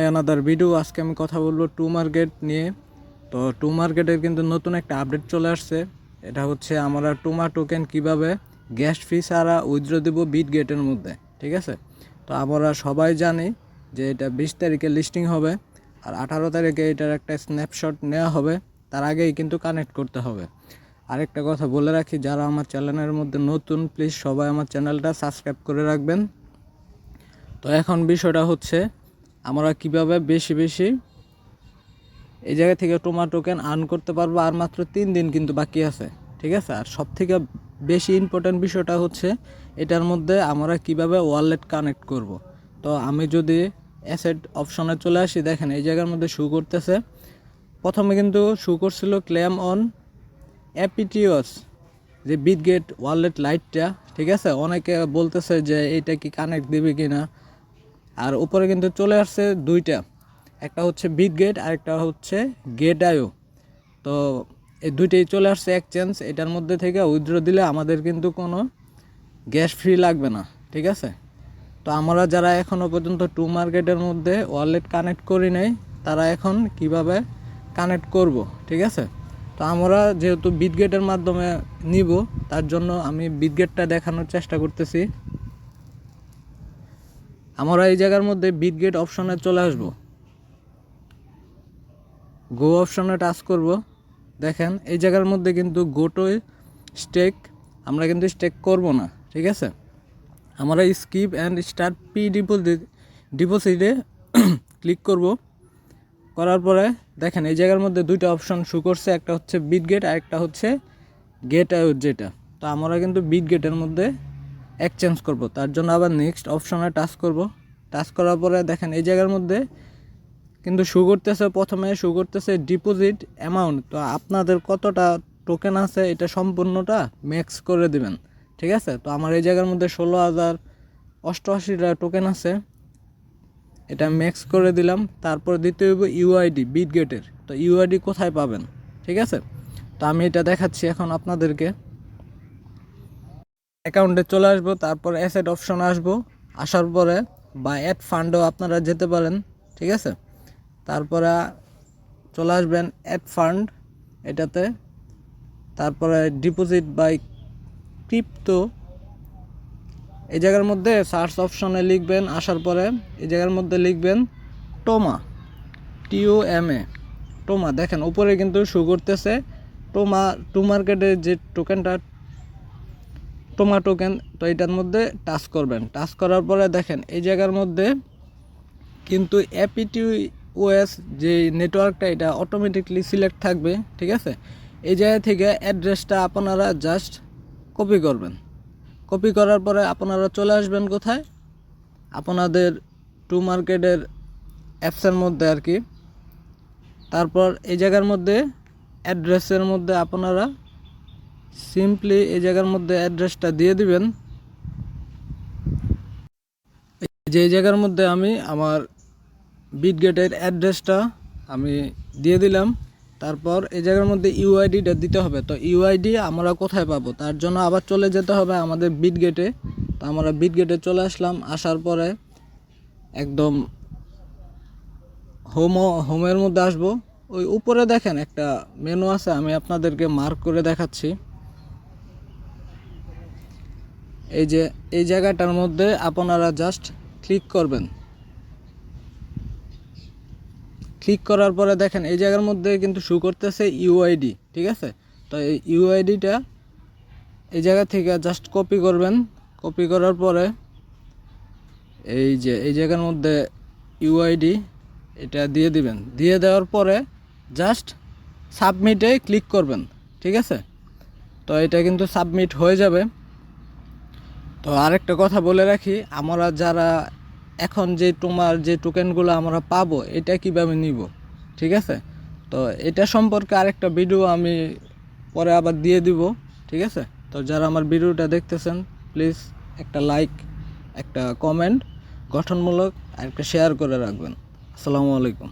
Another video. আজকে আমি কথা বলবো টু মার্কেট নিয়ে। তো টু মার্কেটের কিন্তু নতুন একটা আপডেট চলে আসছে। এটা হচ্ছে আমরা টুমা টোকেন কিভাবে গ্যাস ফি ছাড়া উইথড্র দেব বিটগেটের মধ্যে, ঠিক আছে। তো আমরা সবাই জানি যে এটা 20 তারিখে লিস্টিং হবে আর 18 তারিখে এটার একটা স্ন্যাপশট নেওয়া হবে। তার আগেই কিন্তু কানেক্ট করতে হবে। আরেকটা কথা বলে রাখি, যারা আমার চ্যানেলের মধ্যে নতুন প্লিজ সবাই আমার চ্যানেলটা সাবস্ক্রাইব করে রাখবেন। তো এখন বিষয়টা হচ্ছে আমরা কিভাবে বেশি বেশি এই জায়গা থেকে টোমা টোকেন আর্ন করতে পারবো। আর মাত্র 3 দিন কিন্তু বাকি আছে, ঠিক আছে। আর সব থেকে বেশি ইম্পর্টেন্ট বিষয়টা হচ্ছে এটার মধ্যে আমরা কিভাবে ওয়ালেট কানেক্ট করব। তো আমি যদি অ্যাসেট অপশনে চলে আসি, দেখেন এই জায়গার মধ্যে শু করতেছে। প্রথমে কিন্তু শু করছিল ক্লেম অন অ্যাপিটিওস, যে বিটগেট ওয়ালেট লাইটটা, ঠিক আছে। অনেকে বলতেছে যে এটা কি কানেক্ট দিবে কিনা। আর উপরে কিন্তু চলে আসছে দুইটা, একটা হচ্ছে বিটগেট আর একটা হচ্ছে গেট.আইও। তো এই দুইটাই চলে আসছে এক্সচেঞ্জ। এটার মধ্যে থেকে উইথড্র দিলে আমাদের কিন্তু কোনো গ্যাস ফ্রি লাগবে না, ঠিক আছে। তো আমরা যারা এখনও পর্যন্ত টু মার্কেটের মধ্যে ওয়ালেট কানেক্ট করি নাই, তারা এখন কিভাবে কানেক্ট করব, ঠিক আছে। তো আমরা যেহেতু বিটগেটের মাধ্যমে নিব, তার জন্য আমি বিটগেটটা দেখানোর চেষ্টা করতেছি। আমরা এই জায়গার মধ্যে বিটগেট অপশনে চলে আসব, গো অপশনে টাচ করব। দেখেন এই জায়গার মধ্যে কিন্তু গো টু স্টেক, আমরা কিন্তু স্টেক করব না, ঠিক আছে। আমরা স্কিপ অ্যান্ড স্টার্ট পি ডিপোজিটে ক্লিক করব। করার পরে দেখেন এই জায়গার মধ্যে দুইটা অপশন শো করছে, একটা হচ্ছে বিটগেট আর একটা হচ্ছে গেট.আইও যেটা। তো আমরা কিন্তু বিটগেটের মধ্যে এক্সচেঞ্জ করব, তার জন্য আবার নেক্সট অপশনে টাচ করব। টাচ করার পরে দেখেন এই জায়গার মধ্যে কিন্তু শো করতেছে, প্রথমে শো করতেছে ডিপোজিট অ্যামাউন্ট। তো আপনাদের কতটা টোকেন আছে এটা সম্পূর্ণটা ম্যাক্স করে দিবেন, ঠিক আছে। তো আমার এই জায়গার মধ্যে 16,088টা টোকেন আছে, এটা ম্যাক্স করে দিলাম। তারপর দিতে হইব ইউআইডি বিটগেটের। তো ইউআইডি কোথায় পাবেন, ঠিক আছে। তো আমি এটা দেখাচ্ছি এখন আপনাদেরকে। অ্যাকাউন্টে চলে আসবো, তারপর অ্যাসেট অপশন আসবো। আসার পরে বা অ্যাড ফান্ডও আপনারা যেতে পারেন, ঠিক আছে। তারপরে চলে আসবেন অ্যাড ফান্ড এটাতে। তারপরে ডিপোজিট বাই ক্রিপ্টো, এই জায়গার মধ্যে সার্চ অপশনে লিখবেন। আসার পরে এই জায়গার মধ্যে লিখবেন টোমা, TOMA, টোমা। দেখেন উপরে কিন্তু শো করতেছে টোমা টু মার্কেটের যে টোকেনটা, টোমা টোকেন। তো এটার মধ্যে টাচ করবেন। টাচ করার পরে দেখেন এই জায়গার মধ্যে কিন্তু অ্যাপিটিওএস যে নেটওয়ার্কটা, এটা অটোমেটিকলি সিলেক্ট থাকবে, ঠিক আছে। এই জায়গা থেকে অ্যাড্রেসটা আপনারা জাস্ট কপি করবেন। কপি করার পরে আপনারা চলে আসবেন কোথায়, আপনাদের টু মার্কেটের অ্যাপসের মধ্যে আর কি। তারপর এই জায়গার মধ্যে অ্যাড্রেসের মধ্যে আপনারা সিম্পলি এই জায়গার মধ্যে অ্যাড্রেসটা দিয়ে দিবেন। যে জায়গার মধ্যে আমি আমার বিটগেটের অ্যাড্রেসটা আমি দিয়ে দিলাম। তারপর এই জায়গার মধ্যে ইউআইডিটা দিতে হবে। তো ইউআইডি আমরা কোথায় পাবো, তার জন্য আবার চলে যেতে হবে আমাদের বিটগেটে। তো আমরা বিটগেটে চলে আসলাম। আসার পরে একদম হোমের মধ্যে আসবো। ওই উপরে দেখেন একটা মেনু আছে, আমি আপনাদেরকে মার্ক করে দেখাচ্ছি। এই যে এই জায়গাটার মধ্যে আপনারা জাস্ট ক্লিক করবেন। ক্লিক করার পরে দেখেন এই জায়গার মধ্যে কিন্তু শো করতেছে ইউআইডি, ঠিক আছে। তো এই ইউআইডিটা এই জায়গা থেকে জাস্ট কপি করবেন। কপি করার পরে এই যে এই জায়গার মধ্যে ইউআইডি এটা দিয়ে দিবেন। দিয়ে দেওয়ার পরে জাস্ট সাবমিটে ক্লিক করবেন, ঠিক আছে। তো এটা কিন্তু সাবমিট হয়ে যাবে। তো আরেকটা কথা বলে রাখি, আমরা যারা এখন যে তোমার যে টোকেনগুলো আমরা পাবো এটা কিভাবে নিব, ঠিক আছে। তো এটা সম্পর্কে আরেকটা ভিডিও আমি পরে আবার দিয়ে দিব, ঠিক আছে। তো যারা আমার ভিডিওটা দেখতেছেন প্লিজ একটা লাইক, একটা কমেন্ট গঠনমূলক আর একটা শেয়ার করে রাখবেন। আসসালামু আলাইকুম।